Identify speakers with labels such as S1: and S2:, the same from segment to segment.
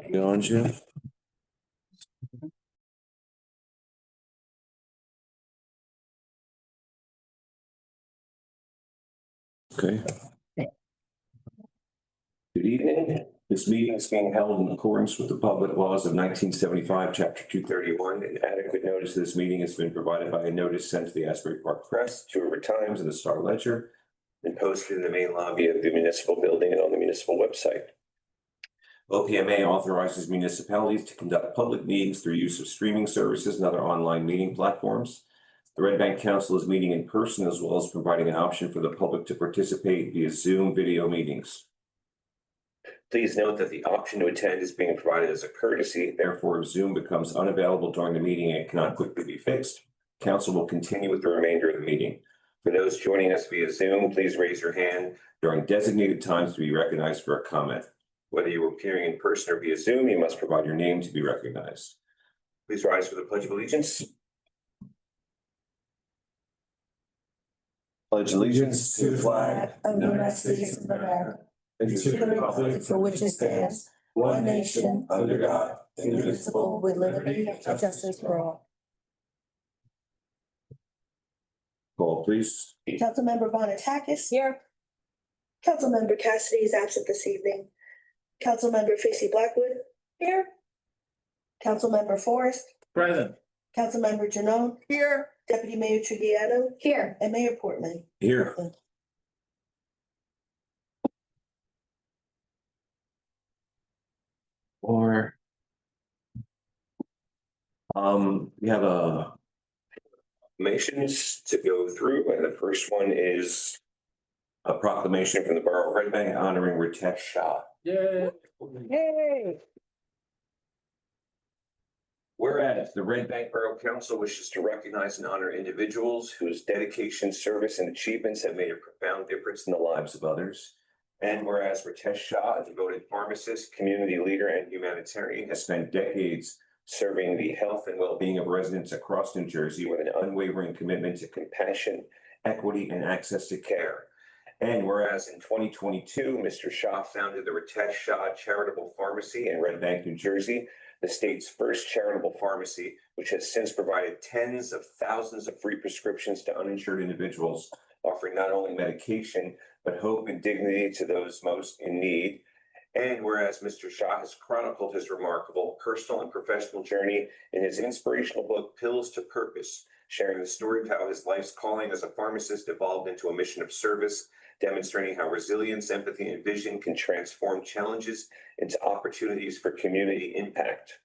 S1: You on, Jim? Okay. Good evening. This meeting is being held in accordance with the public laws of 1975, Chapter 231, and adequate notice of this meeting has been provided by a notice sent to the Asbury Park Press, Two River Times, and the Star Ledger, and posted in the main lobby of the municipal building and on the municipal website. OPMA authorizes municipalities to conduct public meetings through use of streaming services and other online meeting platforms. The Red Bank Council is meeting in person as well as providing an option for the public to participate via Zoom video meetings. Please note that the option to attend is being provided as a courtesy. Therefore, if Zoom becomes unavailable during the meeting and cannot quickly be fixed, Council will continue with the remainder of the meeting. For those joining us via Zoom, please raise your hand during designated times to be recognized for a comment. Whether you are appearing in person or via Zoom, you must provide your name to be recognized. Please rise for the Pledge of Allegiance. Pledge allegiance to the flag
S2: of the United States of America, and to the republic for which it stands, one nation, under God, indivisible, with liberty and justice for all.
S1: Call, please.
S2: Councilmember Bonatakis. Here. Councilmember Cassidy is absent this evening. Councilmember Facey Blackwood. Here. Councilmember Forrest.
S3: Present.
S2: Councilmember Janone. Here. Deputy Mayor Triviano.
S4: Here.
S2: And Mayor Portman.
S1: Here. Or we have proclamations to go through, and the first one is a proclamation from the Borough of Red Bank honoring Ritesh Shah.
S3: Yay.
S4: Hey.
S1: Whereas the Red Bank Borough Council wishes to recognize and honor individuals whose dedication, service, and achievements have made a profound difference in the lives of others. And whereas Ritesh Shah, a devoted pharmacist, community leader, and humanitarian, has spent decades serving the health and well-being of residents across New Jersey with an unwavering commitment to compassion, equity, and access to care. And whereas in 2022, Mr. Shah founded the Ritesh Shah Charitable Pharmacy in Red Bank, New Jersey, the state's first charitable pharmacy, which has since provided tens of thousands of free prescriptions to uninsured individuals, offering not only medication, but hope and dignity to those most in need. And whereas Mr. Shah has chronicled his remarkable personal and professional journey in his inspirational book, Pills to Purpose, sharing the story of how his life's calling as a pharmacist evolved into a mission of service, demonstrating how resilience, empathy, and vision can transform challenges into opportunities for community impact.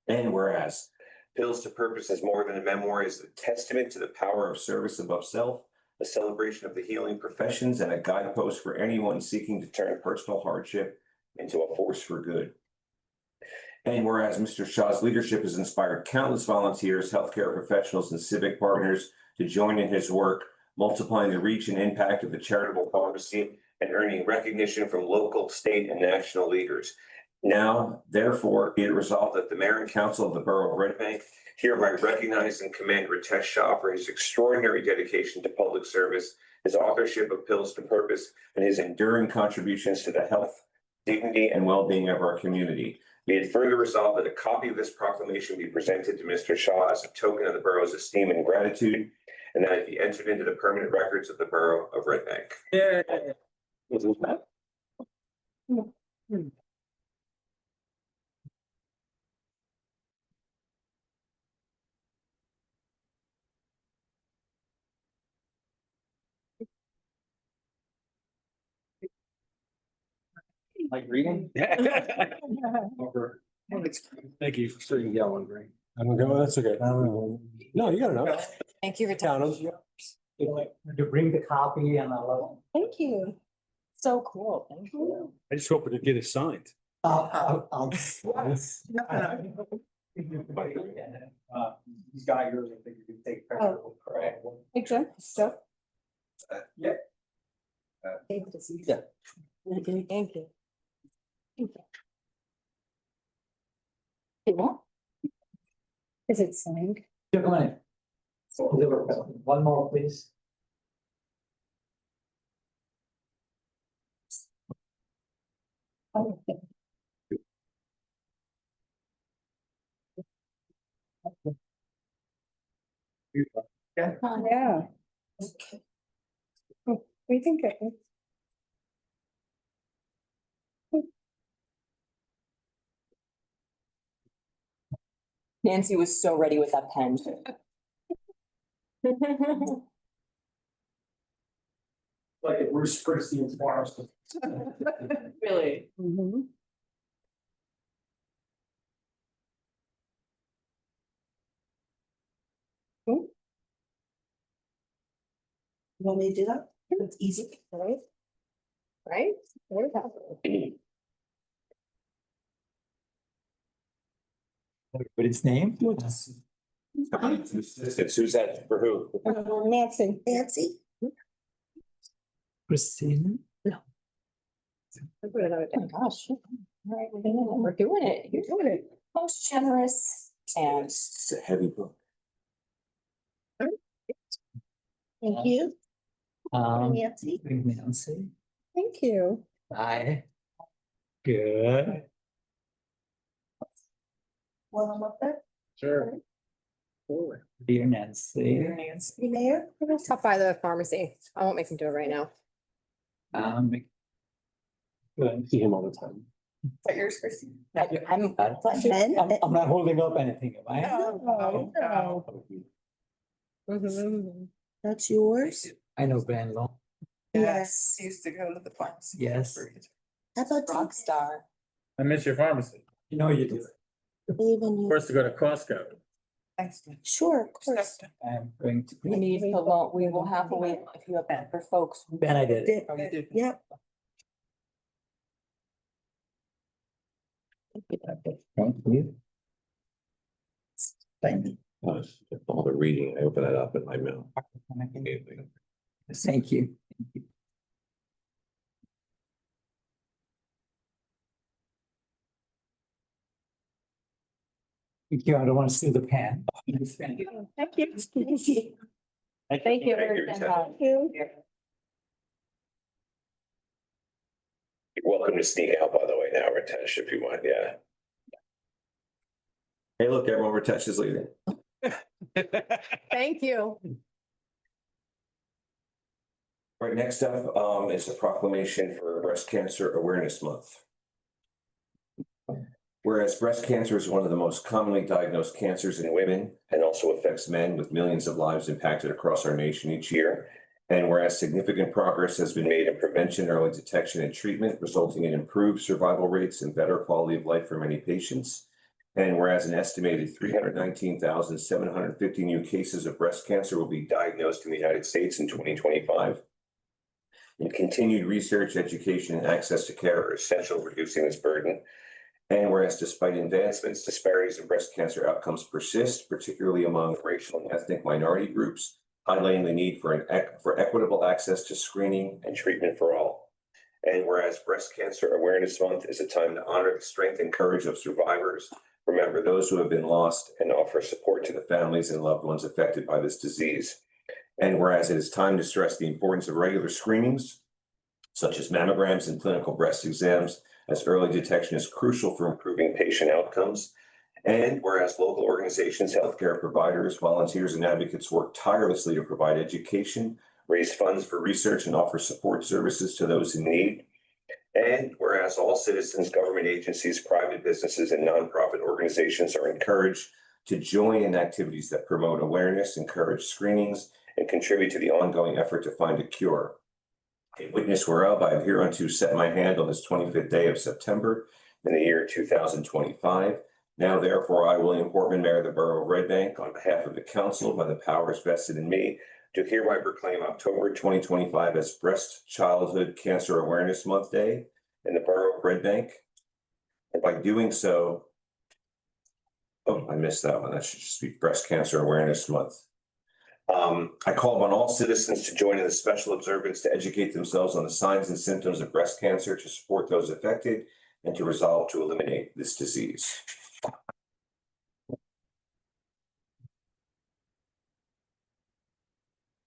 S1: And whereas Pills to Purpose is more than a memoir, is a testament to the power of service above self, a celebration of the healing professions, and a guidepost for anyone seeking to turn personal hardship into a force for good. And whereas Mr. Shah's leadership has inspired countless volunteers, healthcare professionals, and civic partners to join in his work, multiplying the reach and impact of the charitable pharmacy and earning recognition from local, state, and national leaders. Now, therefore, be it resolved that the Mayor and Council of the Borough of Red Bank hereby recognize and commend Ritesh Shah for his extraordinary dedication to public service, his authorship of Pills to Purpose, and his enduring contributions to the health, dignity, and well-being of our community. Be it further resolved that a copy of this proclamation be presented to Mr. Shah as a token of the borough's esteem and gratitude, and that it be entered into the permanent records of the Borough of Red Bank.
S3: Yeah. Like reading? Thank you for saying yellow and green.
S5: I'm going, that's okay. No, you got enough.
S4: Thank you for
S5: Count
S4: telling
S5: 'em.
S4: me.
S3: To bring the copy and I love.
S4: Thank you. So cool. Thank you.
S5: I just hope to get it signed.
S3: Yes. These guys, I think you can take pressure. Correct.
S4: Hey, Jim. So.
S3: Yeah.
S4: David is easy.
S3: Yeah.
S4: Thank you. Thank you. Cool. Is it signed?
S3: Yeah, come on in. One more, please.
S4: Oh, okay. Yeah.
S2: Okay.
S4: We think it.
S6: Nancy was so ready with that pen.
S3: Like a Bruce Springsteen's forest.
S6: Really?
S4: Mhm.
S2: You want me to do that? It's easy.
S4: Right? Right? There we go.
S3: Everybody's name?
S1: Assistants, who's that for who?
S4: Nancy.
S2: Nancy?
S3: Christina?
S6: Oh my gosh. All right, we're doing it. You're doing it. Most generous and
S1: It's a heavy book.
S2: Thank you. Nancy.
S3: Nancy.
S4: Thank you.
S3: Bye. Good.
S2: While I'm up there.
S3: Sure. Dear Nancy.
S2: City Mayor?
S7: Stop by the pharmacy. I won't make him do it right now.
S3: Good.
S5: See him all the time.
S2: Is that yours, Christine?
S6: I'm
S2: Ben?
S3: I'm not holding up anything, am I?
S2: No. That's yours?
S3: I know Ben Long.
S2: Yes.
S8: Used to go to the pharmacy.
S3: Yes.
S2: How about
S6: rock star.
S8: I miss your pharmacy.
S3: You know you do.
S2: even you?
S8: Forced to go to Costco. Thanks.
S2: Sure, of course.
S3: I'm going to.
S6: We need the loan. We will have to wait if you have other folks.
S3: Ben, I did.
S2: Did-
S8: Oh, you did?
S2: Yep.
S3: Thank you. Thank you.
S1: All the reading, I open it up in my mouth.
S3: Thank you. Thank you. I don't want to see the pen.
S2: Thank you.
S6: Thank you.
S1: Thank you, Rita.
S2: You.
S1: You're welcome to sneak out, by the way, now, Ritesh, if you want, yeah. Hey, look, everyone, Ritesh is leaving.
S7: Thank you.
S1: All right, next up, is a proclamation for Breast Cancer Awareness Month. Whereas breast cancer is one of the most commonly diagnosed cancers in women and also affects men, with millions of lives impacted across our nation each year. And whereas significant progress has been made in prevention, early detection, and treatment, resulting in improved survival rates and better quality of life for many patients. And whereas an estimated 319,750 new cases of breast cancer will be diagnosed in the United States in 2025. And continued research, education, and access to care are essential, reducing this burden. And whereas despite advancements, disparities in breast cancer outcomes persist, particularly among racial and ethnic minority groups, highlighting the need for equitable access to screening and treatment for all. And whereas Breast Cancer Awareness Month is a time to honor the strength and courage of survivors, remember those who have been lost, and offer support to the families and loved ones affected by this disease. And whereas it is time to stress the importance of regular screenings, such as mammograms and clinical breast exams, as early detection is crucial for improving patient outcomes. And whereas local organizations, healthcare providers, volunteers, and advocates work tirelessly to provide education, raise funds for research, and offer support services to those in need. And whereas all citizens, government agencies, private businesses, and nonprofit organizations are encouraged to join in activities that promote awareness, encourage screenings, and contribute to the ongoing effort to find a cure. A witness whereof I have hereunto set my hand on this 25th day of September in the year 2025. Now therefore, I, William Portman, Mayor of the Borough of Red Bank, on behalf of the council, by the powers vested in me, do hereby proclaim October 2025 as Breast Childhood Cancer Awareness Month Day in the Borough of Red Bank. And by doing so, oh, I missed that one. That should just be Breast Cancer Awareness Month. I call upon all citizens to join in the special observance to educate themselves on the signs and symptoms of breast cancer, to support those affected, and to resolve to eliminate this disease.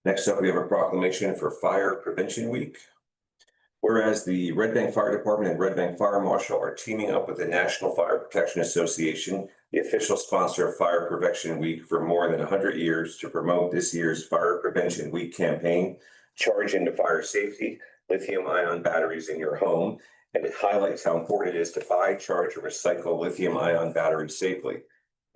S1: Next up, we have a proclamation for Fire Prevention Week. Whereas the Red Bank Fire Department and Red Bank Fire Marshal are teaming up with the National Fire Protection Association, the official sponsor of Fire Prevention Week for more than 100 years to promote this year's Fire Prevention Week campaign, Charge into Fire Safety, lithium-ion batteries in your home, and it highlights how important it is to buy, charge, and recycle lithium-ion batteries safely.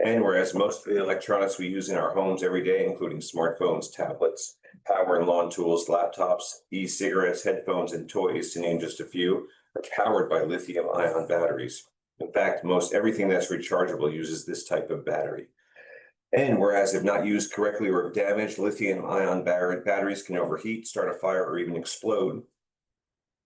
S1: And whereas most of the electronics we use in our homes every day, including smartphones, tablets, power and lawn tools, laptops, e-cigarettes, headphones, and toys, to name just a few, are powered by lithium-ion batteries. In fact, most everything that's rechargeable uses this type of battery. And whereas if not used correctly or if damaged, lithium-ion batteries can overheat, start a fire, or even explode.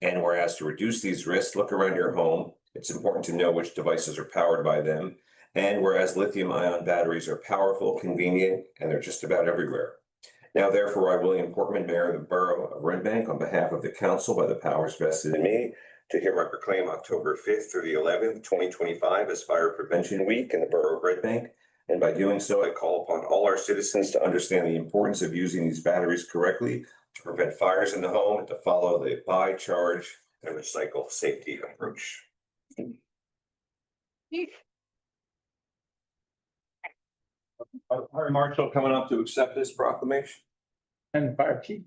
S1: And whereas to reduce these risks, look around your home. It's important to know which devices are powered by them. And whereas lithium-ion batteries are powerful, convenient, and they're just about everywhere. Now, therefore, I, William Portman, Mayor of the Borough of Red Bank, on behalf of the council by the powers vested in me, to hereby proclaim October 5th through the 11th, 2025 as Fire Prevention Week in the Borough of Red Bank. And by doing so, I call upon all our citizens to understand the importance of using these batteries correctly to prevent fires in the home and to follow the buy, charge, and recycle safety approach. Fire Marshal coming up to accept this proclamation.
S8: And the fire chief.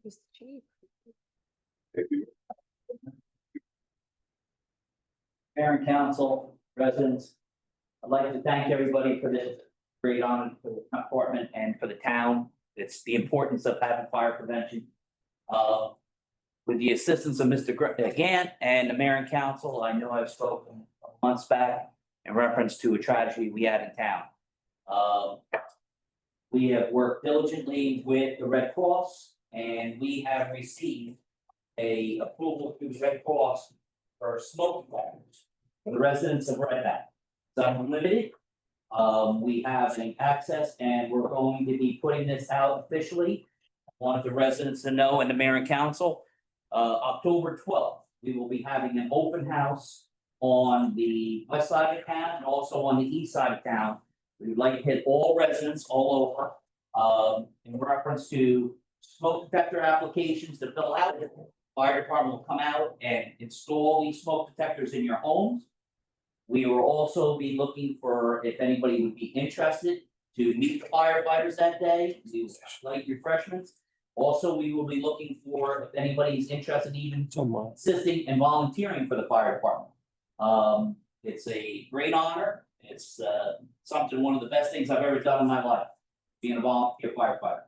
S6: Who's the chief?
S9: Mayor and council, residents, I'd like to thank everybody for this great honor for the department and for the town. It's the importance of having fire prevention. With the assistance of Mr. Gant and the mayor and council, I know I've spoken months back in reference to a tragedy we had in town. We have worked diligently with the Red Cross, and we have received a approval through the Red Cross for smoke detectors for the residents of Red Bank. It's unlimited. We have an access, and we're going to be putting this out officially. I wanted the residents to know, and the mayor and council, October 12th, we will be having an open house on the west side of town and also on the east side of town. We'd like to hit all residents all over, in reference to smoke detector applications to fill out. Fire department will come out and install these smoke detectors in your homes. We will also be looking for, if anybody would be interested, to meet the firefighters that day, do light refreshments. Also, we will be looking for, if anybody's interested, even assisting and volunteering for the fire department. It's a great honor. It's something, one of the best things I've ever done in my life, being a volunteer firefighter.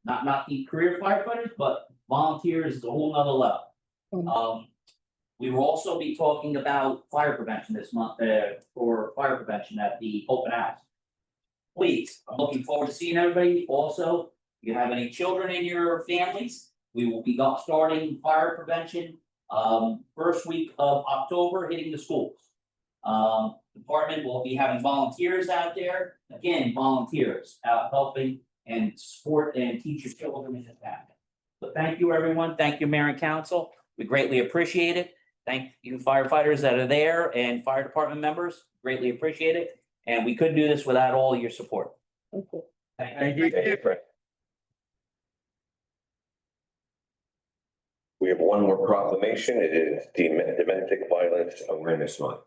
S9: Not the career firefighters, but volunteers is a whole nother level. We will also be talking about fire prevention this month, for fire prevention at the open house. Please, I'm looking forward to seeing everybody. Also, if you have any children in your families, we will be starting fire prevention first week of October, hitting the schools. Department will be having volunteers out there, again, volunteers out helping and support and teach your children in the family. But thank you, everyone. Thank you, Mayor and Council. We greatly appreciate it. Thank you, firefighters that are there and fire department members. Greatly appreciate it. And we couldn't do this without all your support.
S8: Thank you.
S1: We have one more proclamation. It is Domestic Violence Awareness Month.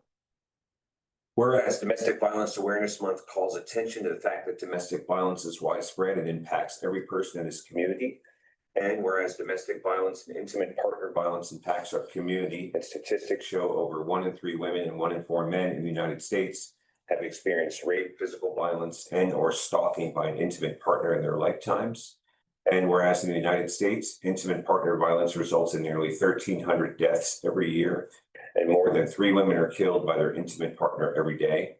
S1: Whereas Domestic Violence Awareness Month calls attention to the fact that domestic violence is widespread and impacts every person in this community. And whereas domestic violence and intimate partner violence impacts our community, and statistics show over 1 in 3 women and 1 in 4 men in the United States have experienced rape, physical violence, and or stalking by an intimate partner in their lifetimes. And whereas in the United States, intimate partner violence results in nearly 1,300 deaths every year, and more than 3 women are killed by their intimate partner every day.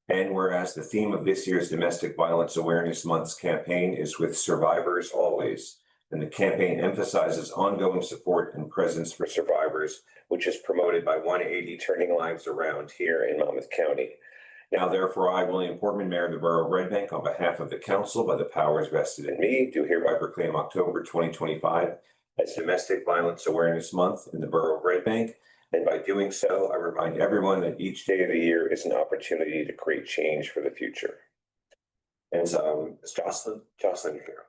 S1: And whereas the theme of this year's Domestic Violence Awareness Month's campaign is with survivors always, and the campaign emphasizes ongoing support and presence for survivors, which is promoted by 180 Turning Lives Around here in Monmouth County. Now, therefore, I, William Portman, Mayor of the Borough of Red Bank, on behalf of the council, by the powers vested in me, do hereby proclaim October 2025 as Domestic Violence Awareness Month in the Borough of Red Bank. And by doing so, I remind everyone that each day of the year is an opportunity to create change for the future. And so, Jocelyn, you're here.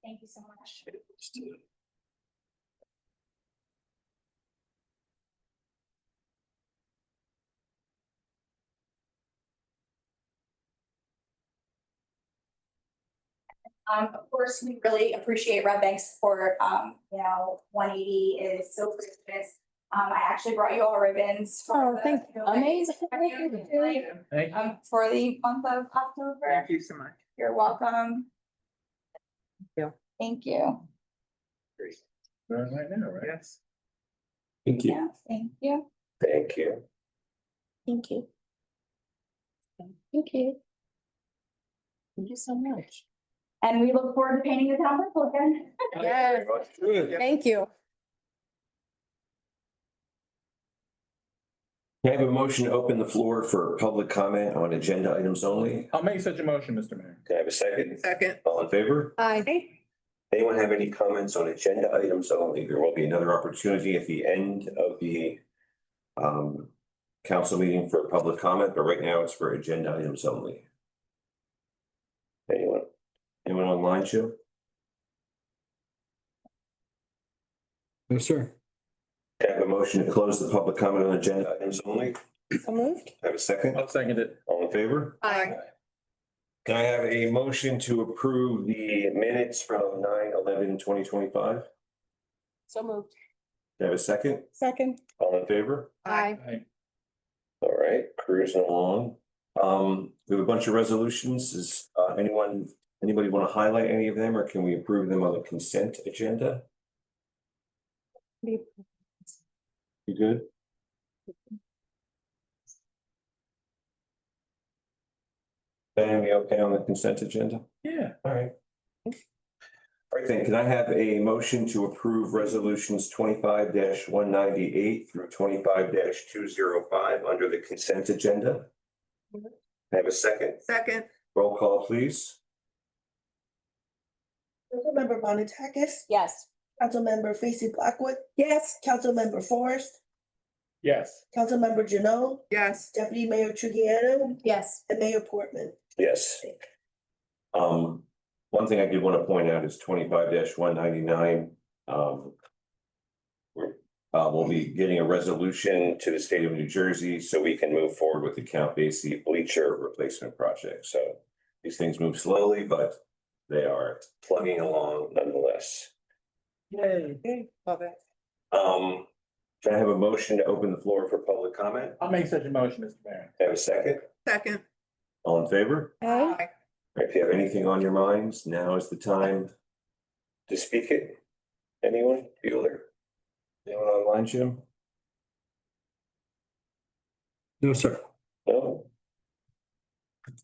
S6: Thank you so much. Of course, we really appreciate Red Bank's support. 180 is so Christmas. I actually brought you all ribbons.
S7: Oh, thank you. Amazing.
S8: Thank you.
S6: For the month of October.
S8: Thank you so much.
S6: You're welcome.
S7: you.
S6: Thank you.
S8: Right now, right? Yes.
S1: Thank you.
S6: Yeah, thank you.
S1: Thank you.
S7: Thank you. Thank you. Thank you so much.
S6: And we look forward to painting the town purple again.
S7: Yes. Thank you.
S1: Can I have a motion to open the floor for public comment on agenda items only?
S8: I'll make such a motion, Mr. Mayor.
S1: Can I have a second?
S4: Second.
S1: All in favor?
S7: Aye.
S1: Anyone have any comments on agenda items only? There will be another opportunity at the end of the council meeting for public comment, but right now it's for agenda items only. Anyone? Anyone online, Joe?
S5: No, sir.
S1: Can I have a motion to close the public comment on agenda items only?
S7: So moved.
S1: Have a second?
S8: I'll second it.
S1: All in favor?
S7: Aye.
S1: Can I have a motion to approve the minutes from 9/11/2025?
S7: So moved.
S1: Can I have a second?
S7: Second.
S1: All in favor?
S7: Aye.
S8: Aye.
S1: All right, cruising along. We have a bunch of resolutions. Is anybody want to highlight any of them, or can we approve them on the consent agenda? You good? Ben, we okay on the consent agenda?
S8: Yeah.
S1: All right. All right, then, can I have a motion to approve resolutions 25-198 through 25-205 under the consent agenda? Have a second?
S4: Second.
S1: Roll call, please.
S2: Councilmember Monatakis,
S6: Yes.
S2: Councilmember Facie Blackwood,
S4: Yes.
S2: Councilmember Forrest,
S8: Yes.
S2: Councilmember Janot,
S4: Yes.
S2: Deputy Mayor Trujillo,
S6: Yes.
S2: and Mayor Portman.
S1: Yes. One thing I did want to point out is 25-199. We'll be getting a resolution to the state of New Jersey so we can move forward with the Count Basie bleacher replacement project. So these things move slowly, but they are plugging along nonetheless.
S4: Yay. Love it.
S1: Can I have a motion to open the floor for public comment?
S8: I'll make such a motion, Mr. Mayor.
S1: Have a second?
S4: Second.
S1: All in favor?
S4: Aye.
S1: If you have anything on your minds, now is the time to speak it. Anyone? Bueller? Anyone online, Jim?
S5: No, sir.
S1: No?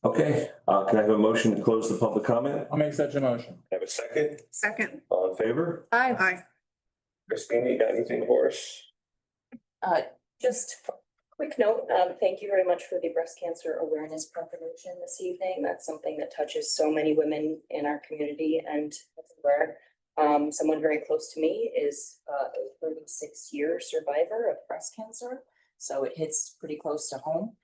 S1: Okay, can I have a motion to close the public comment?
S8: I'll make such a motion.
S1: Have a second?
S4: Second.
S1: All in favor?
S7: Aye.
S4: Aye.
S1: Christina, you got anything for us?
S10: Just a quick note, thank you very much for the breast cancer awareness proclamation this evening. That's something that touches so many women in our community and everywhere. Someone very close to me is a 36-year survivor of breast cancer, so it hits pretty close to home.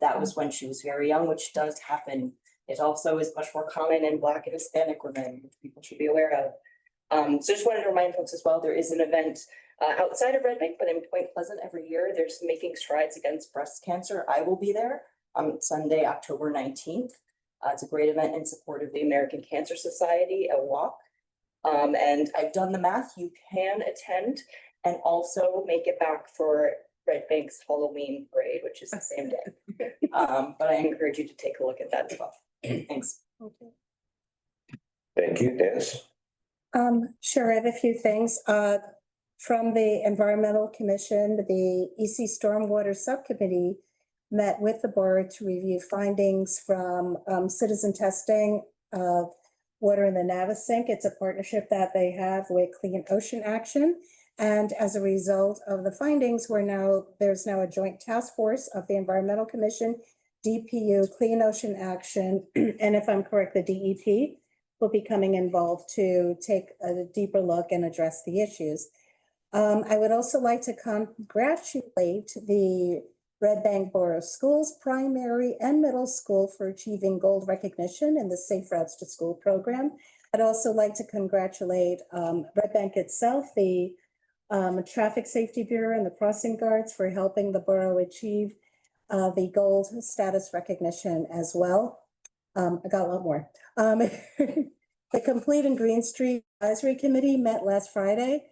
S10: That was when she was very young, which does happen. It also is much more common in Black and Hispanic women, which people should be aware of. So just wanted to remind folks as well, there is an event outside of Red Bank, but in Point Pleasant every year. There's Making Strides Against Breast Cancer. I will be there on Sunday, October 19th. It's a great event in support of the American Cancer Society, a walk. And I've done the math. You can attend and also make it back for Red Bank's Halloween parade, which is the same day. But I encourage you to take a look at that as well. Thanks.
S1: Thank you, Dennis.
S11: Sure, I have a few things. From the Environmental Commission, the EC Stormwater Subcommittee met with the board to review findings from citizen testing of water in the Navasink. It's a partnership that they have with Clean Ocean Action. And as a result of the findings, there's now a joint task force of the Environmental Commission, DPU, Clean Ocean Action, and if I'm correct, the DEP will be coming involved to take a deeper look and address the issues. I would also like to congratulate the Red Bank Borough Schools, primary and middle school, for achieving gold recognition in the Safe Routes to School program. I'd also like to congratulate Red Bank itself, the Traffic Safety Bureau and the crossing guards for helping the borough achieve the gold status recognition as well. I got a lot more. The Complete and Green Street Advisory Committee met last Friday.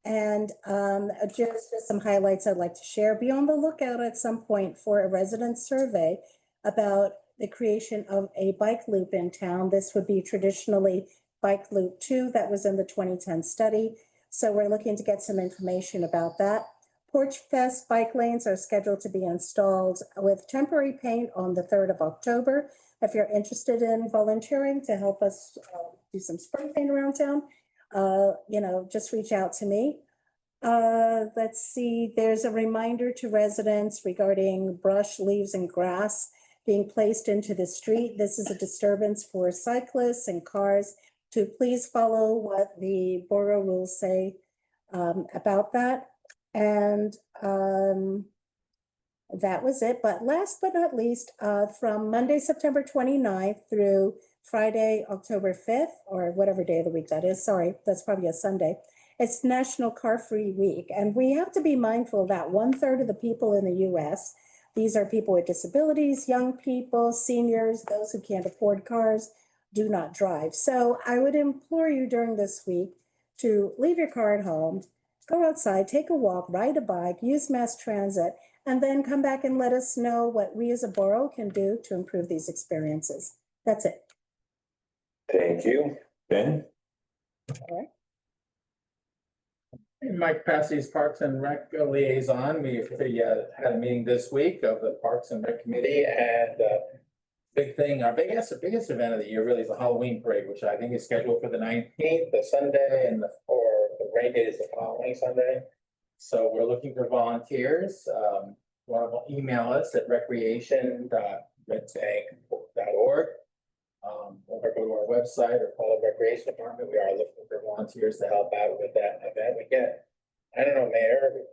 S11: And just some highlights I'd like to share. Be on the lookout at some point for a resident survey about the creation of a bike loop in town. This would be traditionally Bike Loop 2 that was in the 2010 study. So we're looking to get some information about that. Porch Fest bike lanes are scheduled to be installed with temporary paint on the 3rd of October. If you're interested in volunteering to help us do some spray paint around town, just reach out to me. Let's see, there's a reminder to residents regarding brush, leaves, and grass being placed into the street. This is a disturbance for cyclists and cars to please follow what the borough rules say about that. And that was it. But last but not least, from Monday, September 29th through Friday, October 5th, or whatever day of the week that is. Sorry, that's probably a Sunday. It's National Car Free Week. And we have to be mindful that 1/3 of the people in the US, these are people with disabilities, young people, seniors, those who can't afford cars, do not drive. So I would implore you during this week to leave your car at home, go outside, take a walk, ride a bike, use mass transit, and then come back and let us know what we as a borough can do to improve these experiences. That's it.
S1: Thank you. Ben?
S8: In my capacity as Parks and Rec liaison, we had a meeting this week of the Parks and Rec Committee, and big thing, our biggest event of the year really is the Halloween parade, which I think is scheduled for the 19th, the Sunday, and the rain date is the following Sunday. So we're looking for volunteers. Want to email us at recreation.redbank.org. Or go to our website or call the recreation department. We are looking for volunteers to help out with that event. We get, I don't know, Mayor,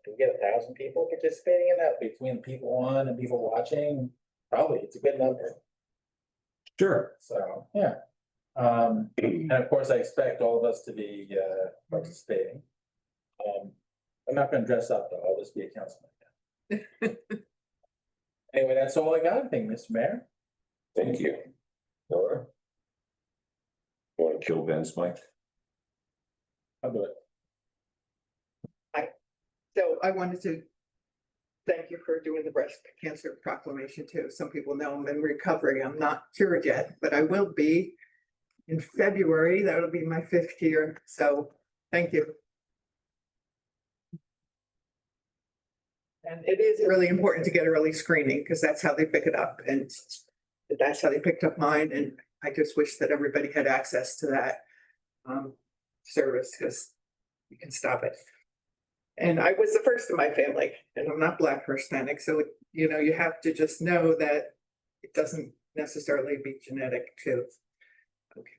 S8: do we get 1,000 people participating in that between people on and people watching? Probably, it's a good number.
S1: Sure.
S8: So, yeah. And of course, I expect all of us to be participating. I'm not gonna dress up though, I'll just be a councilman. Anyway, that's all I got. Thank you, Mr. Mayor.
S1: Thank you. Nora? You want to kill Ben's mic?
S8: I'll do it.
S12: So I wanted to thank you for doing the breast cancer proclamation too. Some people know I'm in recovery. I'm not cured yet, but I will be in February. That'll be my 5th year. So thank you. And it is really important to get early screening because that's how they pick it up. And that's how they picked up mine. And I just wish that everybody had access to that service because you can stop it. And I was the first in my family, and I'm not Black or Hispanic. So, you have to just know that it doesn't necessarily be genetic too. Okay.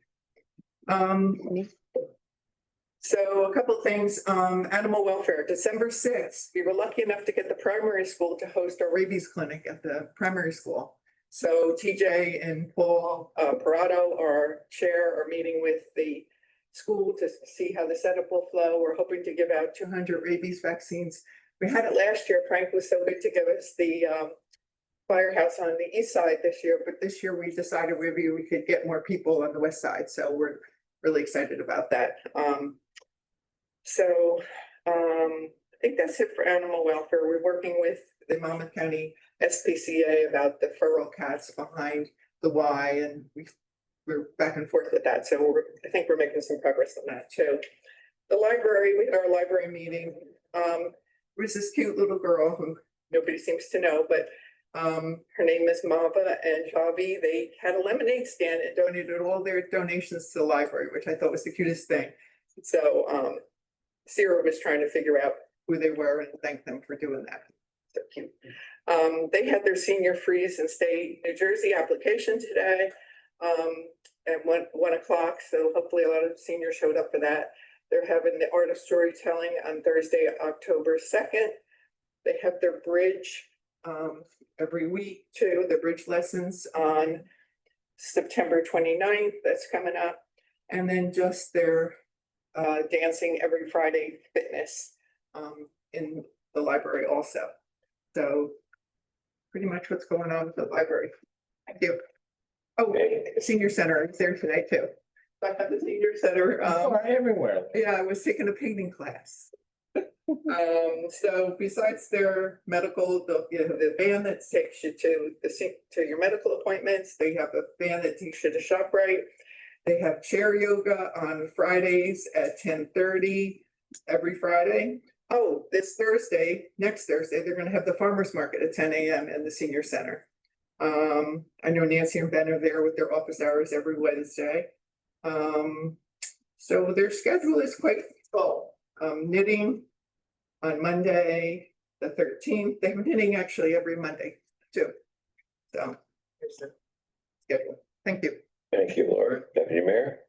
S12: So a couple things, animal welfare, December 6th, we were lucky enough to get the primary school to host our rabies clinic at the primary school. So TJ and Paul Parado, our chair, are meeting with the school to see how the setup will flow. We're hoping to give out 200 rabies vaccines. We had it last year. Frank was so good to give us the firehouse on the east side this year, but this year we decided maybe we could get more people on the west side. So we're really excited about that. I think that's it for animal welfare. We're working with the Monmouth County SPCA about the feral cats behind the Y, and we're back and forth with that. So I think we're making some progress on that too. The library, we had our library meeting. There was this cute little girl who nobody seems to know, but her name is Mava and Javi. They had a lemonade stand and donated all their donations to the library, which I thought was the cutest thing. So Sarah was trying to figure out who they were and thank them for doing that. So cute. They had their senior freeze and stay New Jersey application today at 1 o'clock. So hopefully a lot of seniors showed up for that. They're having the art of storytelling on Thursday, October 2nd. They have their bridge every week too, the bridge lessons on September 29th. That's coming up. And then just their dancing every Friday fitness in the library also. So pretty much what's going on with the library. Thank you. Oh, senior center is there today too. So I have the senior center.
S8: Everywhere.
S12: Yeah, I was taking a painting class. So besides their medical, the van that takes you to your medical appointments, they have a van that takes you to ShopRite. They have chair yoga on Fridays at 10:30 every Friday. Oh, next Thursday, they're gonna have the farmer's market at 10 a.m. in the senior center. I know Nancy and Ben are there with their office hours every Wednesday. So their schedule is quite full. Knitting on Monday, the 13th. They have knitting actually every Monday too. So here's the schedule. Thank you.
S1: Thank you, Laura. Deputy Mayor?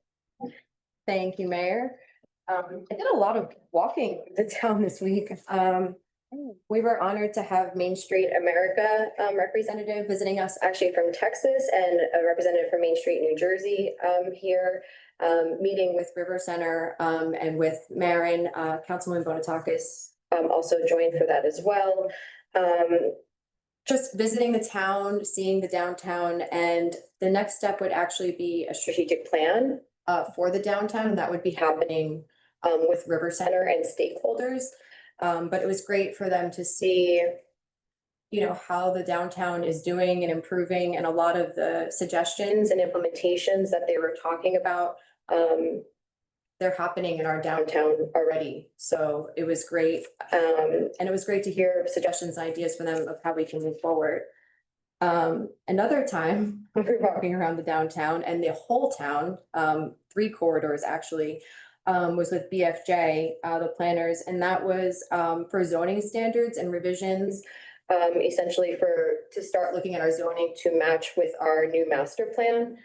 S4: Thank you, Mayor. I did a lot of walking the town this week. We were honored to have Main Street America representative visiting us actually from Texas and a representative from Main Street, New Jersey here, meeting with River Center and with Marin, Councilman Bonatakis also joined for that as well. Just visiting the town, seeing the downtown, and the next step would actually be a strategic plan for the downtown that would be happening with River Center and stakeholders. But it was great for them to see, you know, how the downtown is doing and improving, and a lot of the suggestions and implementations that they were talking about, they're happening in our downtown already. So it was great. And it was great to hear suggestions and ideas from them of how we can move forward. Another time we were walking around the downtown and the whole town, 3 corridors actually, was with BFJ, the planners, and that was for zoning standards and revisions, essentially to start looking at our zoning to match with our new master plan.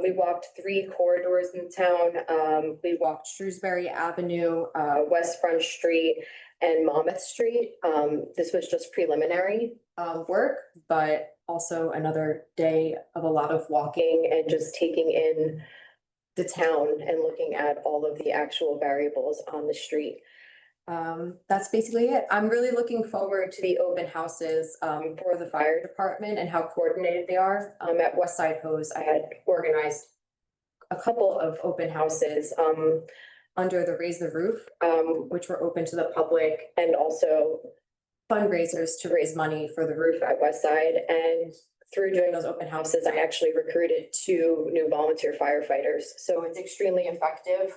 S4: We walked 3 corridors in town. We walked Shrewsbury Avenue, West Front Street, and Monmouth Street. This was just preliminary work, but also another day of a lot of walking and just taking in the town and looking at all of the actual variables on the street. That's basically it. I'm really looking forward to the open houses for the fire department and how coordinated they are. At Westside Hose, I had organized a couple of open houses under the Raise the Roof, which were open to the public, and also fundraisers to raise money for the roof at Westside. And through doing those open houses, I actually recruited 2 new volunteer firefighters. So it's extremely effective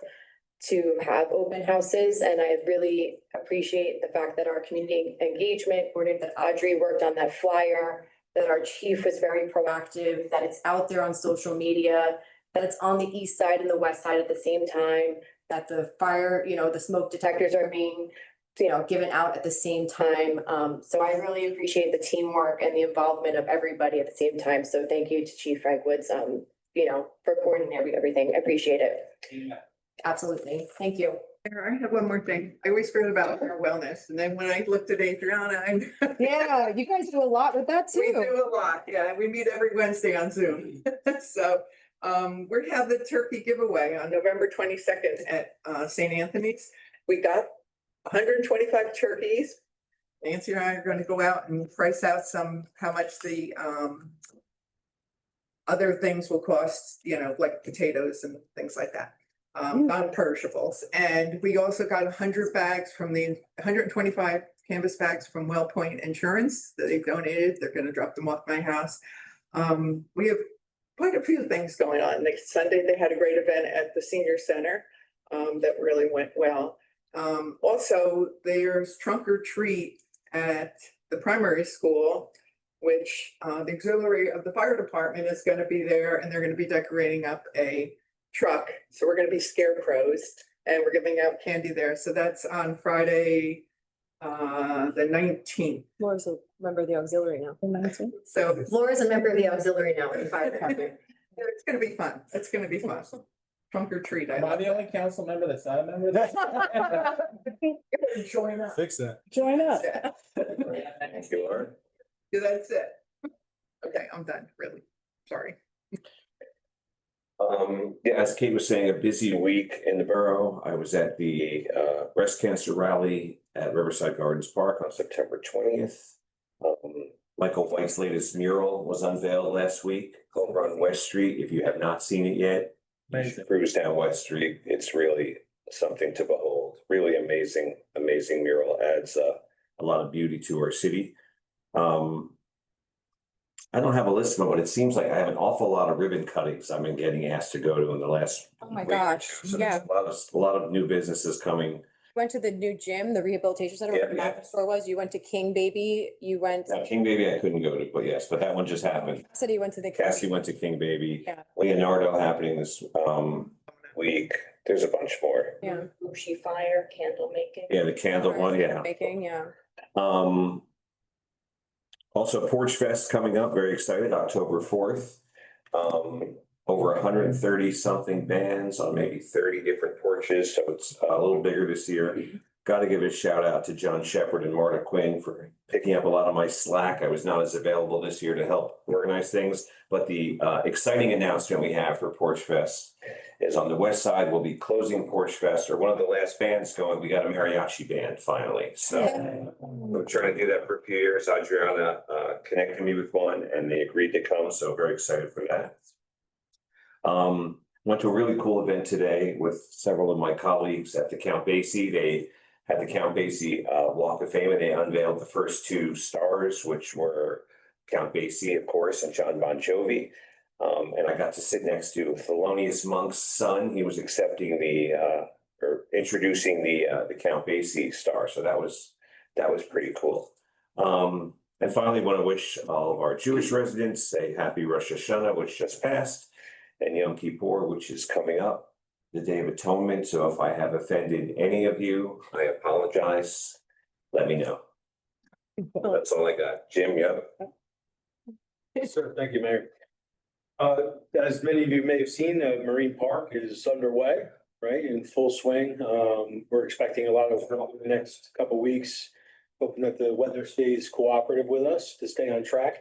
S4: to have open houses, and I really appreciate the fact that our community engagement, that Audrey worked on that flyer, that our chief was very proactive, that it's out there on social media, that it's on the east side and the west side at the same time, that the fire, the smoke detectors are being, given out at the same time. So I really appreciate the teamwork and the involvement of everybody at the same time. So thank you to Chief Frank Woods, for coordinating everything. I appreciate it.
S3: Yeah.
S4: Absolutely. Thank you.
S12: I have one more thing. I always forget about our wellness. And then when I looked at Adriana,
S7: Yeah, you guys do a lot with that
S12: we
S7: too.
S12: do a lot. Yeah, we meet every Wednesday on Zoom. So we have the turkey giveaway on November 22nd at St. Anthony's. We got 125 turkeys. Nancy and I are going to go out and price out how much the other things will cost, like potatoes and things like that. Non-perishables. And we also got 100 bags from 125 canvas bags from Wellpoint Insurance that they've donated. They're going to drop them off my house. We have quite a few things going on. Next Sunday, they had a great event at the senior center that really went well. Also, there's trunk or treat at the primary school, which the auxiliary of the fire department is going to be there, and they're going to be decorating up a truck. So we're going to be scarecrows, and we're giving out candy there. So that's on Friday, the 19th.
S4: Laura's a member of the auxiliary now.
S12: So
S4: Laura's a member of the auxiliary now in the fire department.
S12: it's going to be fun. It's going to be fun. Trunk or treat.
S8: Am I the only council member that's not a member of that?
S12: Join us.
S5: Fix that.
S7: Join us.
S1: Thank you, Laura.
S12: Yeah, that's it. Okay, I'm done, really. Sorry.
S1: Yeah, as Kate was saying, a busy week in the borough. I was at the breast cancer rally at Riverside Gardens Park on September 20th. Michael White's latest mural was unveiled last week over on West Street. If you have not seen it yet, you should cruise down West Street. It's really something to behold. Really amazing, amazing mural. Adds a lot of beauty to our city. I don't have a list of it, but it seems like I have an awful lot of ribbon cuttings I've been getting asked to go to in the last.
S4: Oh my
S1: week or
S4: gosh,
S1: two. So
S4: yeah.
S1: there's a lot of new businesses coming.
S4: Went to the new gym, the rehabilitation center where the
S1: Yeah, yeah.
S4: mattress store was. You went to King Baby, you went,
S1: Now, King Baby, I couldn't go to, but yes, but that one just happened.
S4: said you went to the.
S1: Cassie went to King Baby.
S4: Yeah.
S1: Leonardo happening this week. There's a bunch more.
S4: Yeah.
S10: Bushy fire, candle making.
S1: Yeah, the candle one, yeah.
S4: Making, yeah.
S1: Also Porch Fest coming up, very excited, October 4th. Over 130 something bands on maybe 30 different porches, so it's a little bigger this year. Got to give a shout out to John Shepherd and Marta Quinn for picking up a lot of my slack. I was not as available this year to help organize things, but the exciting announcement we have for Porch Fest is on the west side, we'll be closing Porch Fest, or one of the last bands going. We got a mariachi band finally. So we're trying to do that for a few years. Adriana connected me with one and they agreed to come. So very excited for that. Went to a really cool event today with several of my colleagues at the Count Basie. They had the Count Basie Walk of Fame, and they unveiled the first two stars, which were Count Basie, of course, and John Bon Jovi. And I got to sit next to Thelonious Monk's son. He was accepting or introducing the Count Basie star. So that was pretty cool. And finally, want to wish all of our Jewish residents a happy Rosh Hashanah, which just passed, and Yom Kippur, which is coming up, the Day of Atonement. So if I have offended any of you, I apologize. Let me know. That's all I got. Jim, yeah.
S13: Yes, sir. Thank you, Mayor. As many of you may have seen, Marine Park is underway, right, in full swing. We're expecting a lot of help in the next couple of weeks, hoping that the weather stays cooperative with us to stay on track.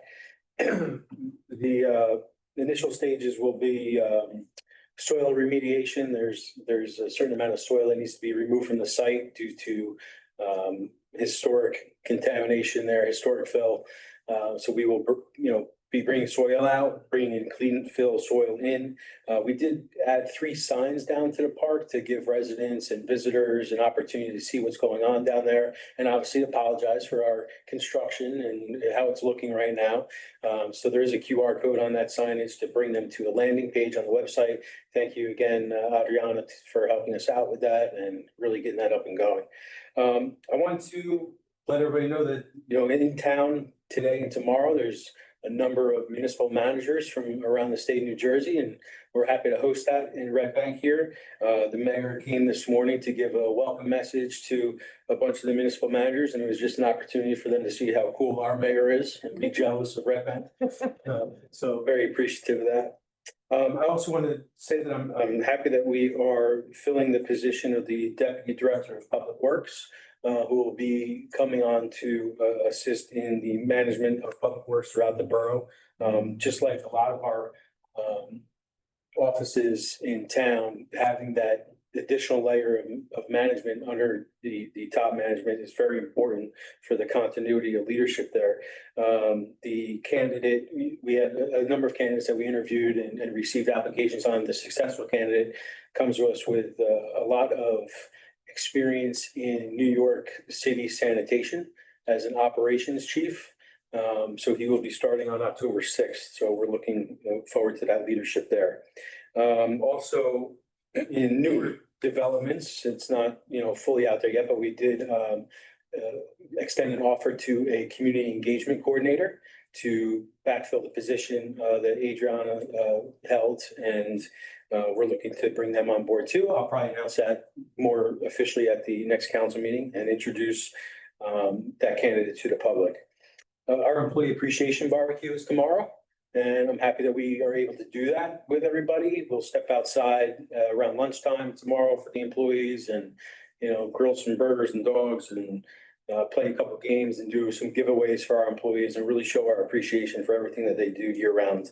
S13: The initial stages will be soil remediation. There's a certain amount of soil that needs to be removed from the site due to historic contamination there, historic fill. So we will, be bringing soil out, bringing in clean fill soil in. We did add 3 signs down to the park to give residents and visitors an opportunity to see what's going on down there. And obviously apologize for our construction and how it's looking right now. So there is a QR code on that signage to bring them to a landing page on the website. Thank you again, Adriana, for helping us out with that and really getting that up and going. I want to let everybody know that, in town today and tomorrow, there's a number of municipal managers from around the state of New Jersey, and we're happy to host that in Red Bank here. The mayor came this morning to give a welcome message to a bunch of the municipal managers, and it was just an opportunity for them to see how cool our mayor is and be jealous of Red Bank. So very appreciative of that. I also want to say that I'm happy that we are filling the position of the Deputy Director of Public Works, who will be coming on to assist in the management of public works throughout the borough. Just like a lot of our offices in town, having that additional layer of management under the top management is very important for the continuity of leadership there. The candidate, we had a number of candidates that we interviewed and received applications on. The successful candidate comes to us with a lot of experience in New York City sanitation as an operations chief. So he will be starting on October 6th. So we're looking forward to that leadership there. Also, in newer developments, it's not, fully out there yet, but we did extend an offer to a community engagement coordinator to backfill the position that Adriana held, and we're looking to bring them on board too. I'll probably announce that more officially at the next council meeting and introduce that candidate to the public. Our employee appreciation barbecue is tomorrow, and I'm happy that we are able to do that with everybody. We'll step outside around lunchtime tomorrow for the employees and, grill some burgers and dogs and play a couple of games and do some giveaways for our employees and really show our appreciation for everything that they do year round.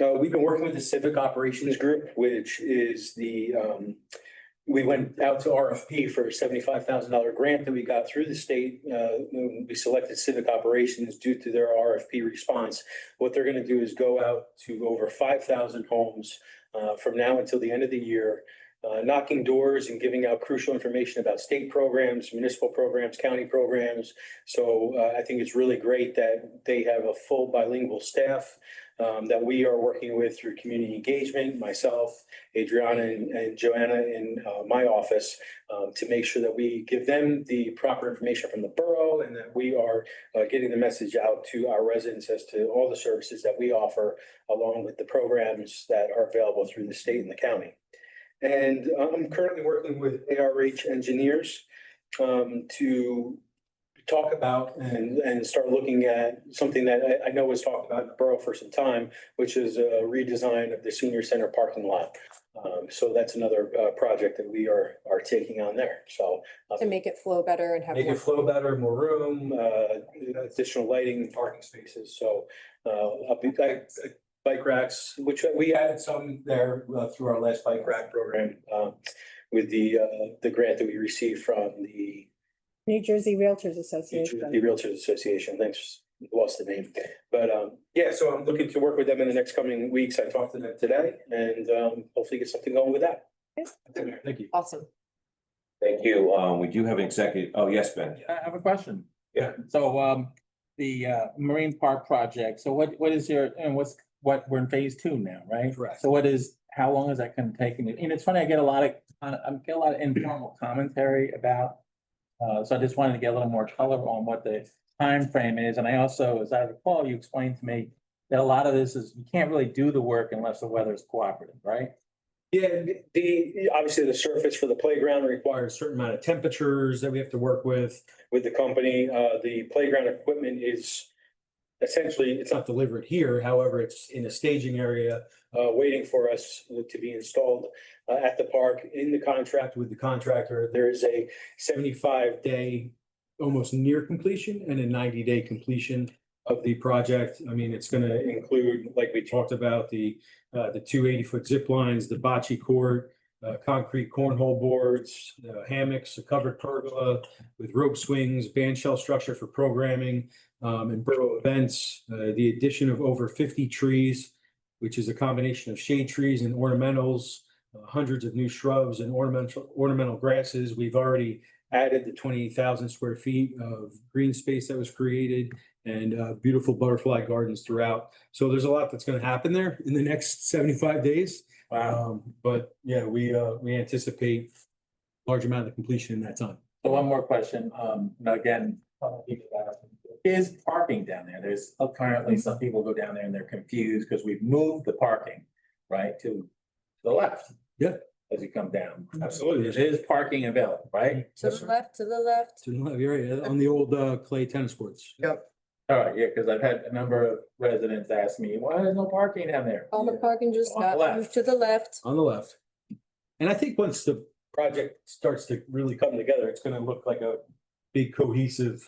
S13: We've been working with the Civic Operations Group, which is we went out to RFP for a $75,000 grant that we got through the state. We selected Civic Operations due to their RFP response. What they're going to do is go out to over 5,000 homes from now until the end of the year, knocking doors and giving out crucial information about state programs, municipal programs, county programs. So I think it's really great that they have a full bilingual staff that we are working with through community engagement, myself, Adriana and Joanna in my office, to make sure that we give them the proper information from the borough and that we are getting the message out to our residents as to all the services that we offer, along with the programs that are available through the state and the county. And I'm currently working with ARH engineers to talk about and start looking at something that I know was talked about in the borough for some time, which is a redesign of the senior center parking lot. So that's another project that we are taking on there. So
S4: To make it flow better and have.
S13: make
S4: more-
S13: it flow better, more room, additional lighting, parking spaces. So bike racks, which we added some there through our last bike rack program with the grant that we received from the
S11: New Jersey Realtors Association.
S13: the Realtors Association. Thanks, lost the name. But yeah, so I'm looking to work with them in the next coming weeks. I talked to them today and hopefully get something going with that.
S5: Thank you.
S4: Awesome.
S1: Thank you. We do have an executive, oh, yes, Ben.
S8: I have a question.
S1: Yeah.
S8: So, the Marine Park project, so what is your, and we're in phase 2 now, right?
S5: Correct.
S8: So how long is that gonna take? And it's funny, I get a lot of informal commentary about, so I just wanted to get a little more color on what the time frame is. And I also, as I recall, you explained to me that a lot of this is, you can't really do the work unless the weather is cooperative, right?
S13: Yeah, obviously the surface for the playground requires a certain amount of temperatures that we have to work with the company. The playground equipment is essentially, it's not delivered here. However, it's in a staging area waiting for us to be installed at the park. In the contract with the contractor, there is a 75-day almost near completion and a 90-day completion of the project. I mean, it's going to include, like we talked about, the 2 80-foot zip lines, the bocce court, concrete cornhole boards, hammocks, a covered pergola with rope swings, band shell structure for programming and borough events, the addition of over 50 trees, which is a combination of shade trees and ornamentals, hundreds of new shrubs and ornamental grasses. We've already added the 28,000 square feet of green space that was created and beautiful butterfly gardens throughout. So there's a lot that's going to happen there in the next 75 days.
S8: Wow.
S13: But yeah, we anticipate large amount of completion in that time.
S8: So one more question, again, is parking down there? There's currently some people go down there and they're confused because we've moved the parking, right, to the left.
S13: Yeah.
S8: As you come down.
S13: Absolutely.
S8: It is parking available, right?
S11: To the left, to the left.
S13: To the left, you're right, on the old clay tennis courts.
S12: Yep.
S8: All right, yeah, because I've had a number of residents ask me, why there's no parking down there?
S11: All the parking just
S8: On the
S11: got
S8: left.
S11: moved to the left.
S13: On the left. And I think once the project starts to really come together, it's gonna look like a big cohesive,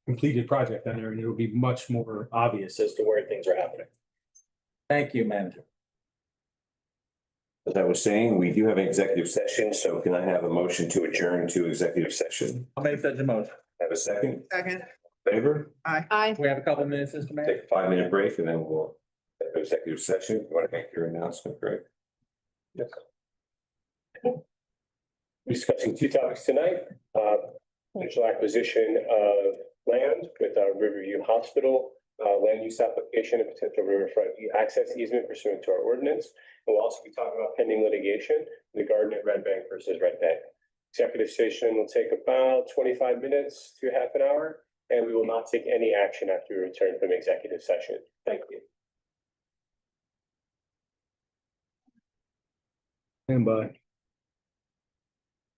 S13: completed project down there, and it'll be much more obvious as to where things are happening.
S8: Thank you, manager.
S1: As I was saying, we do have an executive session, so can I have a motion to adjourn to executive session?
S8: I'll make such a motion.
S1: Have a second?
S12: Second.
S1: Favor?
S4: Aye.
S8: We have a couple of minutes, Mr. Mayor.
S1: Take a 5-minute break and then we'll have an executive session. You want to make your announcement, Greg?
S14: Yes. Discussing 2 topics tonight, potential acquisition of land with our Riverview Hospital, land use application and potential riverfront access easement pursuant to our ordinance. And we'll also be talking about pending litigation, the garden at Red Bank versus Red Bank. Executive session will take about 25 minutes to half an hour, and we will not take any action after we return from executive session. Thank you.
S13: Stand by.